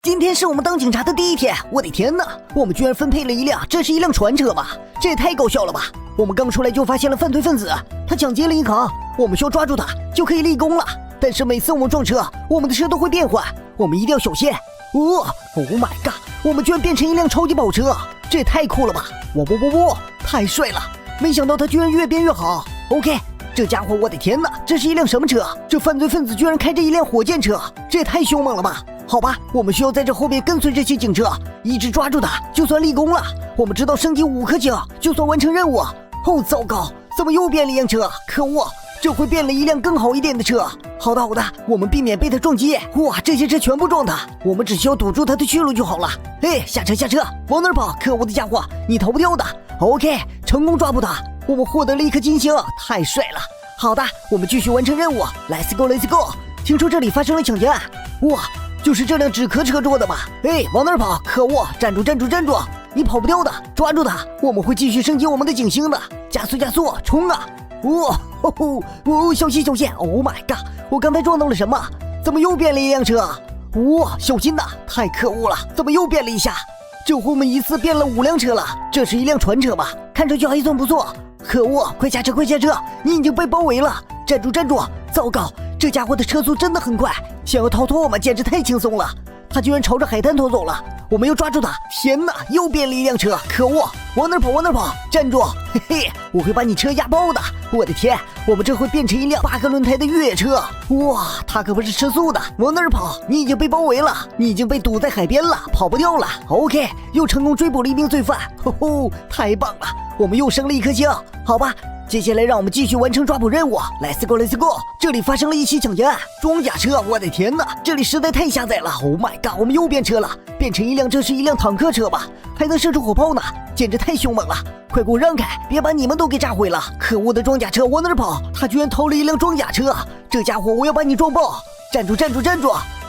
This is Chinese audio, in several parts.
今天是我们当警察的第一天，我的天哪！我们居然分配了这是一辆船车吧？这也太搞笑了吧！我们刚出来就发现了犯罪分子，他抢劫了银行，我们需要抓住他就可以立功了。但是每次我们撞车，我们的车都会变坏，我们一定要小心。Oh my god！ 我们居然变成一辆超级跑车，这也太酷了吧！太帅了！没想到他居然越变越好。OK， 这家伙，我的天哪，这是一辆什么车？这犯罪分子居然开着一辆火箭车，这也太凶猛了吧！好吧，我们需要在这后面跟随这些警车，一直抓住他，就算立功了。我们直到升级5颗星，就算完成任务。哦，糟糕，怎么又变了一辆车？可恶，这回变了一辆更好一点的车。好的，我们避免被他撞击。哇，这些车全部撞他，我们只需要堵住他的去路就好了。哎，下车，往哪儿跑？可恶的家伙，你逃不掉的。OK， 成功抓捕他，我们获得了1颗金星，太帅了。好的，我们继续完成任务。Let's go！ 听说这里发生了抢劫案。哇！就是这辆纸壳车做的吧？哎，往哪儿跑？可恶！站住！你跑不掉的，抓住他！我们会继续升级我们的警星的。加速，冲啊！小心 ！Oh my god！ 我刚才撞到了什么？怎么又变了一辆车？小心呐！太可恶了！怎么又变了一下？这回我们一次变了5辆车了。这是一辆船车吧？看上去还算不错。可恶！快下车！你已经被包围了！站住！糟糕！这家伙的车速真的很快，想要逃脱我们简直太轻松了。他居然朝着海滩逃走了，我们要抓住他！天哪，又变了一辆车！可恶，往哪儿跑？站住！嘿嘿，我会把你车压爆的！我的天，我们这会变成一辆8个轮胎的越野车！哇，他可不是吃素的！往哪儿跑？你已经被包围了，你已经被堵在海边了，跑不掉了。OK， 又成功追捕了一名罪犯！太棒了，我们又升了1颗星。好吧。接下来让我们继续完成抓捕任务。Let's go！ 这里发生了一起抢劫案，装甲车！我的天哪，这里实在太狭窄了。Oh my god！ 我们又变车了，变成这是一辆坦克车吧？还能射出火炮呢，简直太凶猛了！快给我让开，别把你们都给炸毁了！可恶的装甲车，往哪儿跑？他居然偷了一辆装甲车！这家伙，我要把你撞爆！站住！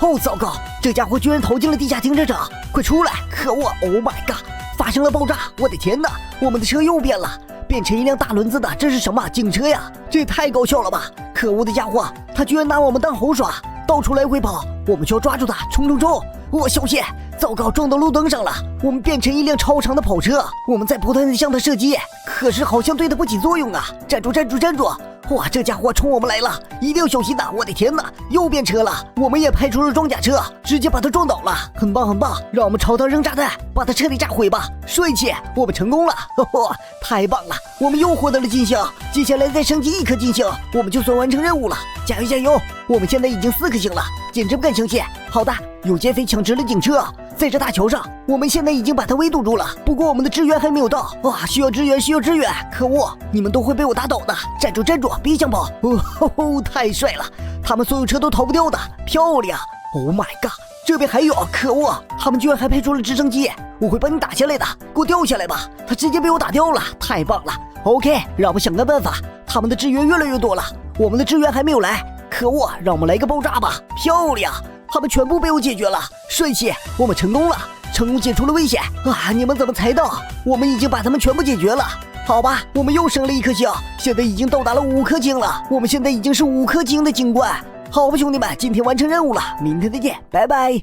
哦，糟糕，这家伙居然逃进了地下停车场！快出来！可恶 ！Oh my god！ 发生了爆炸！我的天哪，我们的车又变了。变成一辆大轮子的，这是什么警车呀？这也太搞笑了吧！可恶的家伙，他居然拿我们当猴耍，到处来回跑。我们需要抓住他，冲！小心！糟糕，撞到路灯上了。我们变成一辆超长的跑车，我们在不断的向他射击，可是好像对他不起作用啊！站住！哇，这家伙冲我们来了，一定要小心呐！我的天哪，又变车了！我们也派出了装甲车，直接把他撞倒了，很棒！让我们朝他扔炸弹，把他彻底炸毁吧！帅气，我们成功了！太棒了，我们又获得了金星，接下来再升级1颗金星，我们就算完成任务了！加油！我们现在已经4颗星了，简直不敢相信！好的，有劫匪抢执了警车，在这大桥上，我们现在已经把他围堵住了，不过我们的支援还没有到。哇，需要支援！可恶，你们都会被我打倒的！站住！别想跑！太帅了，他们所有车都逃不掉的，漂亮 ！Oh my god， 这边还有！可恶，他们居然还派出了直升机，我会把你打下来的，给我掉下来吧！他直接被我打掉了，太棒了 ！OK， 让我们想个办法，他们的支援越来越多了，我们的支援还没有来，可恶，让我们来个爆炸吧！漂亮！他们全部被我解决了，帅气！我们成功了，成功解除了危险啊！你们怎么猜到？我们已经把他们全部解决了。好吧，我们又升了1颗星，现在已经到达了5颗星了。我们现在已经是5颗星的警官。好吧，兄弟们，今天完成任务了，明天再见，拜拜。